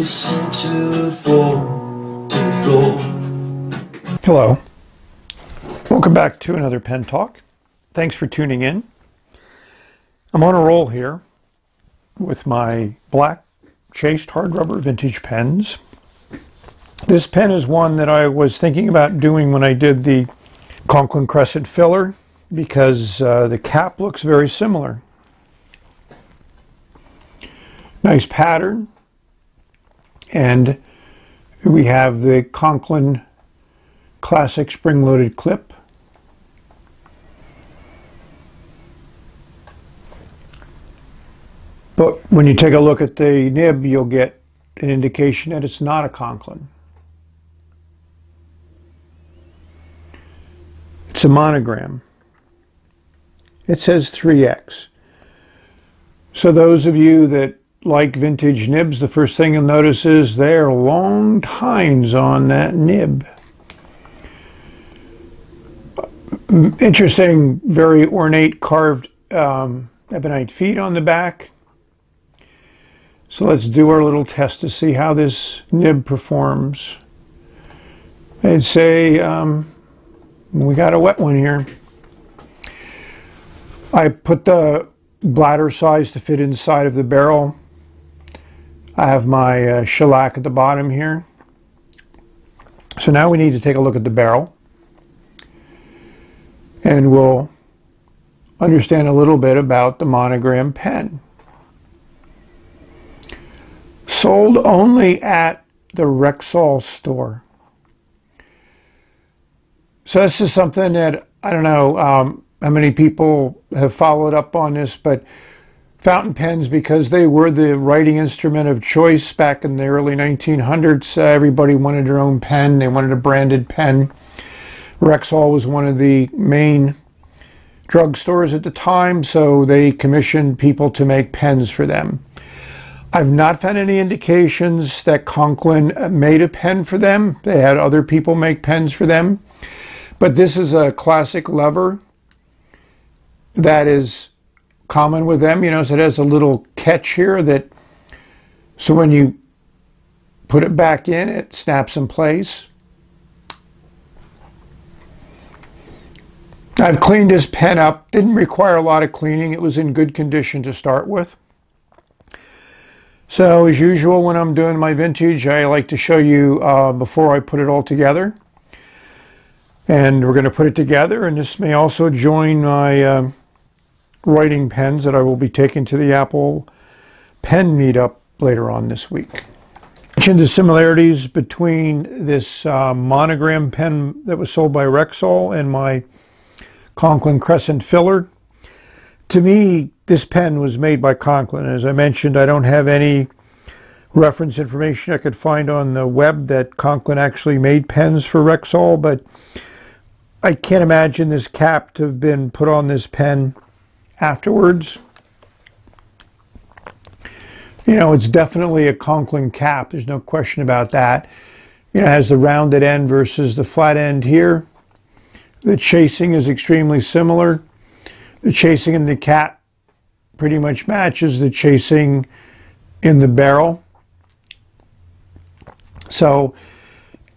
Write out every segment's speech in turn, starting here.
listen to fall to the floor. Hello. Welcome back to another Pen Talk. Thanks for tuning in. I'm on a roll here with my black chased hard rubber vintage pens. This pen is one that I was thinking about doing when I did the Conklin Crescent filler because the cap looks very similar. Nice pattern, and we have the Conklin classic spring-loaded clip. But when you take a look at the nib, you'll get an indication that it's not a Conklin. It's a monogram. It says 3X. So those of you that like vintage nibs, the first thing you'll notice is there are long tines on that nib. Interesting, very ornate carved ebonite feet on the back. So let's do our little test to see how this nib performs. I'd say we got a wet one here. I put the bladder size to fit inside of the barrel. I have my shellac at the bottom here. So now we need to take a look at the barrel, and we'll understand a little bit about the Monogram pen. Sold only at the Rexall Store. So this is something that, I don't know how many people have followed up on this, but fountain pens, because they were the writing instrument of choice back in the early 1900s, everybody wanted their own pen. They wanted a branded pen. Rexall was one of the main drugstores at the time, so they commissioned people to make pens for them. I've not found any indications that Conklin made a pen for them. They had other people make pens for them. But this is a classic lever that is common with them. You know, so it has a little catch here that, so when you put it back in, it snaps in place. I've cleaned this pen up. Didn't require a lot of cleaning. It was in good condition to start with. So as usual, when I'm doing my vintage, I like to show you before I put it all together. And we're going to put it together, and this may also join my writing pens that I will be taking to the Apple Pen meetup later on this week. I mentioned the similarities between this Monogram pen that was sold by Rexall and my Conklin Crescent filler. To me, this pen was made by Conklin. As I mentioned, I don't have any reference information I could find on the web that Conklin actually made pens for Rexall, but I can't imagine this cap to have been put on this pen afterwards. You know, it's definitely a Conklin cap. There's no question about that. You know, it has the rounded end versus the flat end here. The chasing is extremely similar. The chasing in the cap pretty much matches the chasing in the barrel. So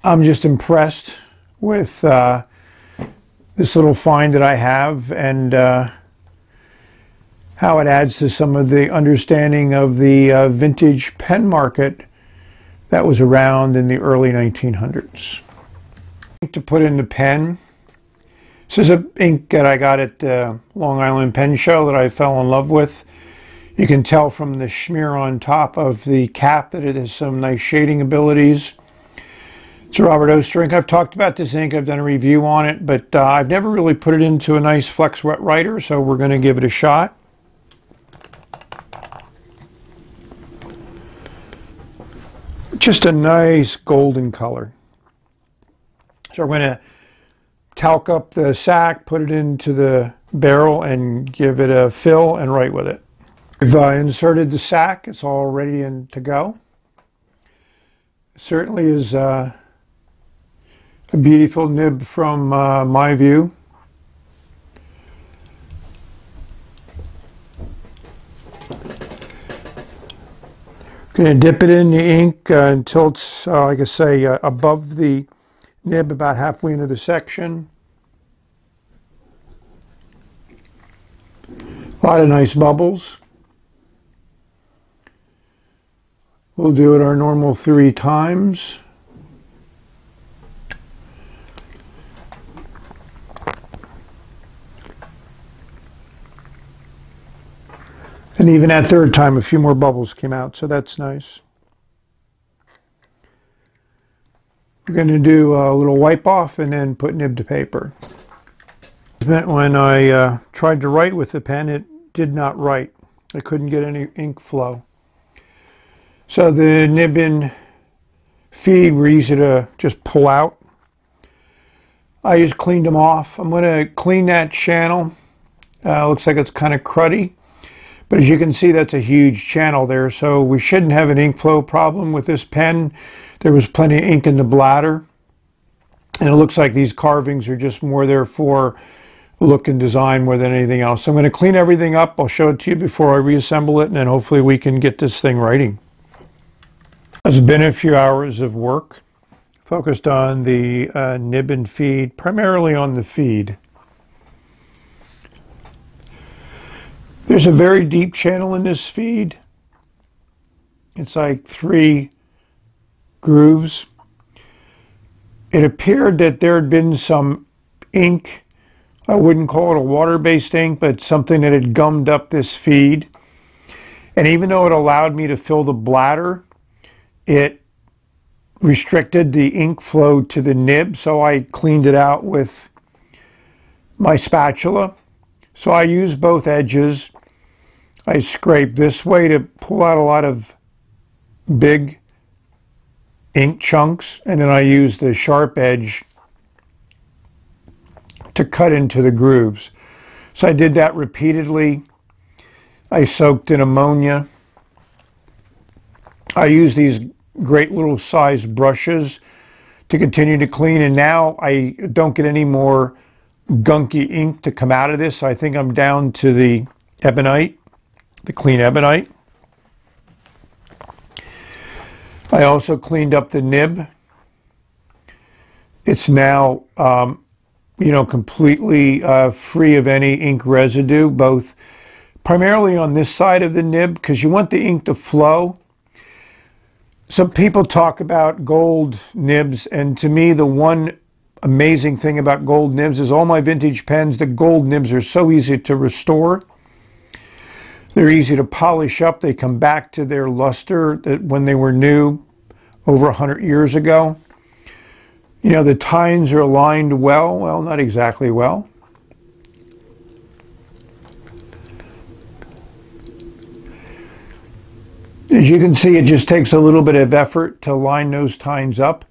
I'm just impressed with this little find that I have, and how it adds to some of the understanding of the vintage pen market that was around in the early 1900s. To put in the pen, this is an ink that I got at the Long Island Pen Show that I fell in love with. You can tell from the smear on top of the cap that it has some nice shading abilities. It's a Robert Oster ink. I've talked about this ink. I've done a review on it, but I've never really put it into a nice flex wet writer, so we're going to give it a shot. Just a nice golden color. So we're going to talc up the sack, put it into the barrel, and give it a fill and write with it. We've inserted the sack. It's all ready and to go. It certainly is a beautiful nib from my view. Going to dip it in the ink until it's, like I say, above the nib, about halfway into the section. A lot of nice bubbles. We'll do it our normal 3 times. And even that 3rd time, a few more bubbles came out, so that's nice. We're going to do a little wipe off and then put nib to paper. When I tried to write with the pen, it did not write. I couldn't get any ink flow. So the nib and feed were easy to just pull out. I just cleaned them off. I'm going to clean that channel. Looks like it's kind of cruddy. But as you can see, that's a huge channel there, so we shouldn't have an ink flow problem with this pen. There was plenty of ink in the bladder. And it looks like these carvings are just more there for look and design more than anything else. So I'm going to clean everything up. I'll show it to you before I reassemble it, and then hopefully we can get this thing writing. It's been a few hours of work, focused on the nib and feed, primarily on the feed. There's a very deep channel in this feed. It's like 3 grooves. It appeared that there had been some ink. I wouldn't call it a water-based ink, but something that had gummed up this feed. And even though it allowed me to fill the bladder, it restricted the ink flow to the nib, so I cleaned it out with my spatula. So I used both edges. I scraped this way to pull out a lot of big ink chunks, and then I used the sharp edge to cut into the grooves. So I did that repeatedly. I soaked in ammonia. I used these great little sized brushes to continue to clean, and now I don't get any more gunky ink to come out of this. So I think I'm down to the ebonite, the clean ebonite. I also cleaned up the nib. It's now, completely free of any ink residue, both primarily on this side of the nib, because you want the ink to flow. Some people talk about gold nibs, and to me, the one amazing thing about gold nibs is all my vintage pens, the gold nibs are so easy to restore. They're easy to polish up. They come back to their luster when they were new over 100 years ago. You know, the tines are aligned well. Well, not exactly well. As you can see, it just takes a little bit of effort to line those tines up.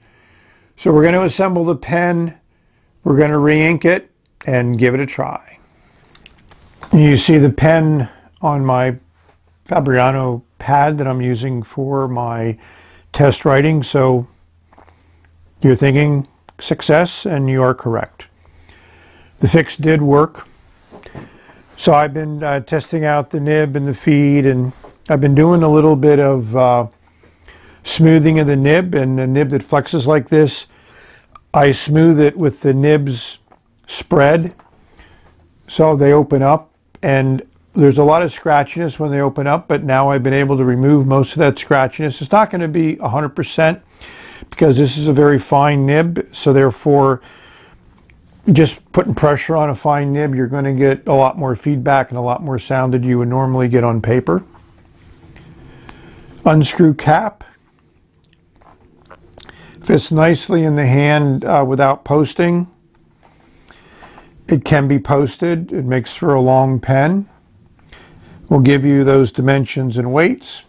So we're going to assemble the pen. We're going to re-ink it and give it a try. You see the pen on my Fabriano pad that I'm using for my test writing, so you're thinking success, and you are correct. The fix did work. So I've been testing out the nib and the feed, and I've been doing a little bit of smoothing of the nib, and the nib that flexes like this, I smooth it with the nibs spread so they open up, and there's a lot of scratchiness when they open up, but now I've been able to remove most of that scratchiness. It's not going to be 100% because this is a very fine nib, so therefore just putting pressure on a fine nib, you're going to get a lot more feedback and a lot more sound than you would normally get on paper. Unscrew cap. Fits nicely in the hand without posting. It can be posted. It makes for a long pen. We'll give you those dimensions and weights.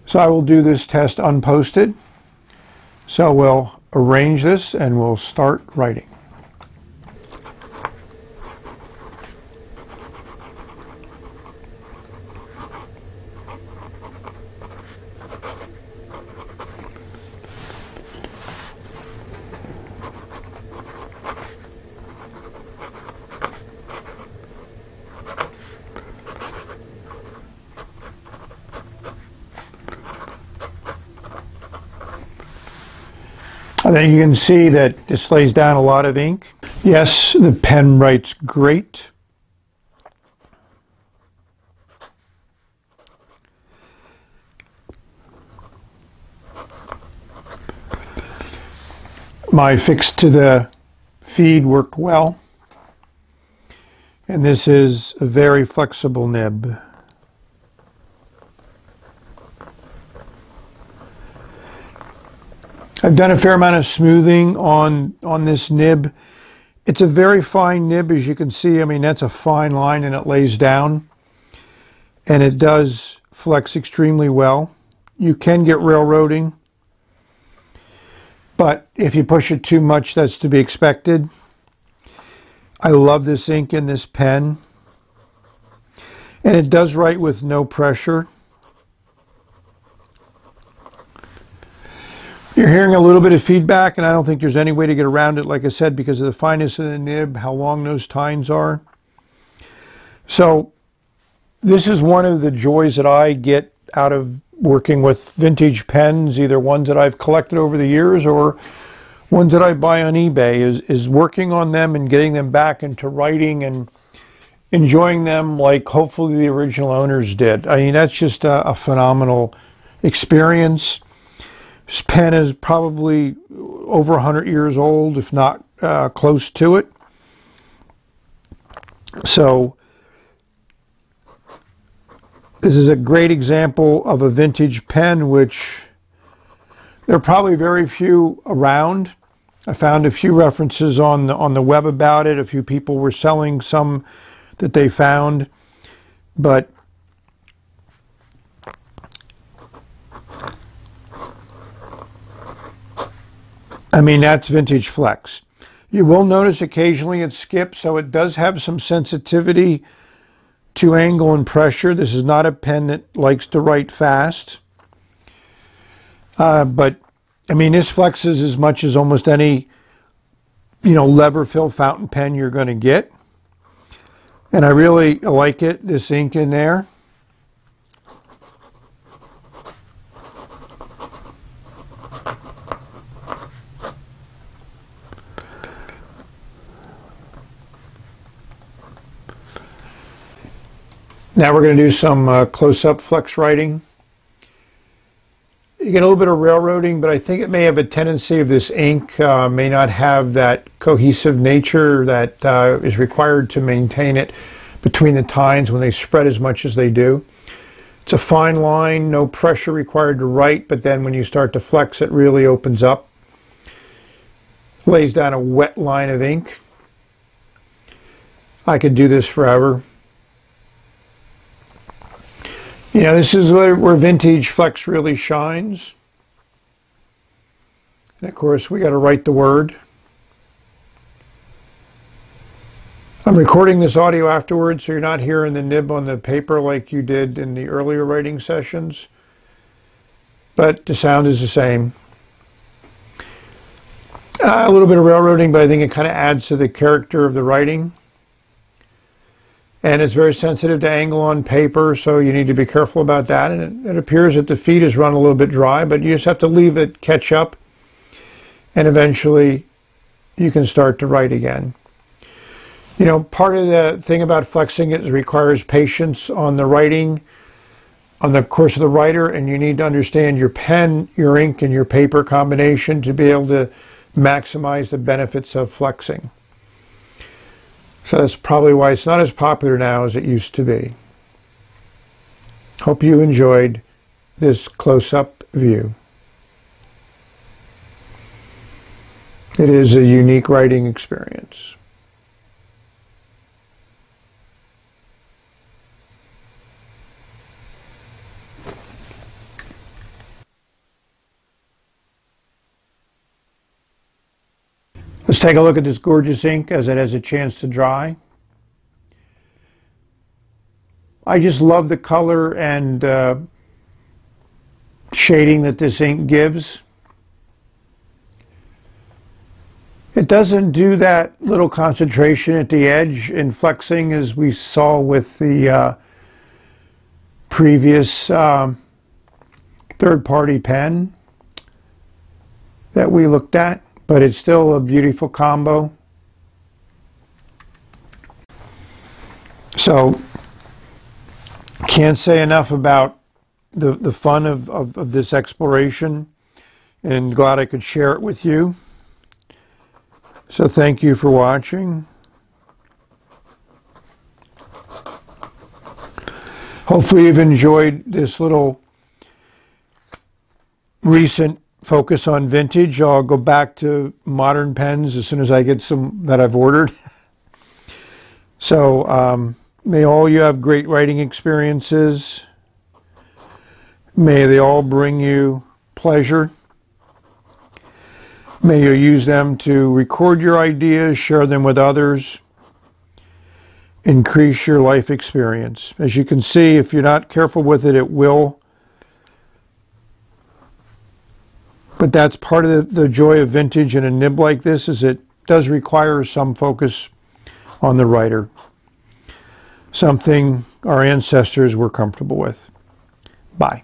So I will do this test unposted. So we'll arrange this and we'll start writing. then you can see that this lays down a lot of ink. Yes, the pen writes great. My fix to the feed worked well. And this is a very flexible nib. I've done a fair amount of smoothing on this nib. It's a very fine nib, as you can see. I mean, that's a fine line and it lays down. And it does flex extremely well. You can get railroading, but if you push it too much, that's to be expected. I love this ink in this pen. And it does write with no pressure. You're hearing a little bit of feedback, and I don't think there's any way to get around it, like I said, because of the fineness of the nib, how long those tines are. So this is one of the joys that I get out of working with vintage pens, either ones that I've collected over the years or ones that I buy on eBay, is working on them and getting them back into writing and enjoying them like hopefully the original owners did. I mean, that's just a phenomenal experience. This pen is probably over 100 years old, if not close to it. So this is a great example of a vintage pen, which there are probably very few around. I found a few references on the web about it. A few people were selling some that they found, but I mean, that's vintage flex. You will notice occasionally it skips, so it does have some sensitivity to angle and pressure. This is not a pen that likes to write fast. But, I mean, this flexes as much as almost any, lever fill fountain pen you're going to get. And I really like it, this ink in there. Now we're going to do some close-up flex writing. You get a little bit of railroading, but I think it may have a tendency of this ink may not have that cohesive nature that is required to maintain it between the tines when they spread as much as they do. It's a fine line, no pressure required to write, but then when you start to flex, it really opens up. Lays down a wet line of ink. I could do this forever. This is where vintage flex really shines. And of course, we got to write the word. I'm recording this audio afterwards, so you're not hearing the nib on the paper like you did in the earlier writing sessions. But the sound is the same. A little bit of railroading, but I think it kind of adds to the character of the writing. And it's very sensitive to angle on paper, so you need to be careful about that. And it appears that the feed is run a little bit dry, but you just have to leave it catch up, and eventually you can start to write again. Part of the thing about flexing is it requires patience on the writing, on the course of the writer, and you need to understand your pen, your ink, and your paper combination to be able to maximize the benefits of flexing. So that's probably why it's not as popular now as it used to be. Hope you enjoyed this close-up view. It is a unique writing experience. Let's take a look at this gorgeous ink as it has a chance to dry. I just love the color and shading that this ink gives. It doesn't do that little concentration at the edge in flexing as we saw with the previous third-party pen that we looked at. but it's still a beautiful combo. So, can't say enough about the fun of this exploration, and glad I could share it with you. So thank you for watching. Hopefully you've enjoyed this little recent focus on vintage. I'll go back to modern pens as soon as I get some that I've ordered. So may all you have great writing experiences. May they all bring you pleasure. May you use them to record your ideas, share them with others, increase your life experience. As you can see, if you're not careful with it, it will. But that's part of the joy of vintage and a nib like this, is it does require some focus on the writer. Something our ancestors were comfortable with. Bye.